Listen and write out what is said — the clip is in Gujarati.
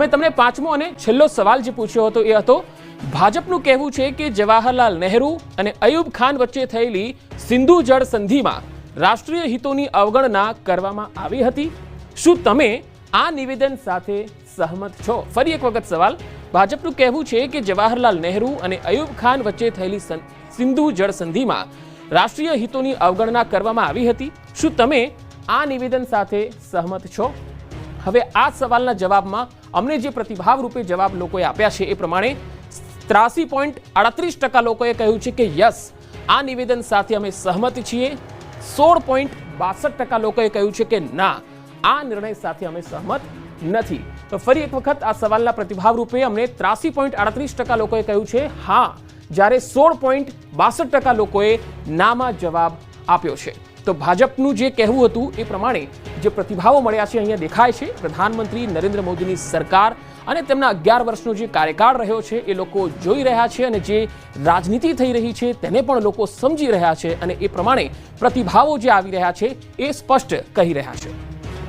અમે તમને પાંચમો અને છેલ્લો સવાલ જે પૂછ્યો હતો એ હતો, ભાજપનું કહેવું છે કે જવાહરલાલ નહેરુ અને અયુબ ખાન વચ્ચે થયેલી સિંધુ જળ સંધિમાં રાષ્ટ્રીય હિતોની અવગણના કરવામાં આવી હતી. શું તમે આ નિવેદન સાથે સહમત છો? ફરી એક વખત સવાલ, ભાજપનું કહેવું છે કે જવાહરલાલ નહેરુ અને અયુબ ખાન વચ્ચે થયેલી સિંધુ જળ સંધિમાં રાષ્ટ્રીય હિતોની અવગણના કરવામાં આવી હતી. શું તમે આ નિવેદન સાથે સહમત છો? હવે આ સવાલના જવાબમાં અમને જે પ્રતિભાવ રૂપે જવાબ લોકોએ આપ્યા છે એ પ્રમાણે 83.38% લોકોએ કહ્યું છે કે યસ, આ નિવેદન સાથે અમે સહમત છીએ. 16.62% લોકોએ કહ્યું છે કે ના, આ નિર્ણય સાથે અમે સહમત નથી. તો ફરી એક વખત આ સવાલના પ્રતિભાવ રૂપે અમને 83.38% લોકોએ કહ્યું છે હા, જ્યારે 16.62% લોકોએ નામાં જવાબ આપ્યો છે. તો ભાજપનું જે કહેવું હતું એ પ્રમાણે જે પ્રતિભાવો મળ્યા છે અહીંયા દેખાય છે. પ્રધાનમંત્રી નરેન્દ્ર મોદીની સરકાર અને તેમના 11 વર્ષનો જે કાર્યકાળ રહ્યો છે એ લોકો જોઈ રહ્યા છે, અને જે રાજનીતિ થઈ રહી છે તેને પણ લોકો સમજી રહ્યા છે, અને એ પ્રમાણે પ્રતિભાવો જે આવી રહ્યા છે એ સ્પષ્ટ કહી રહ્યા છે.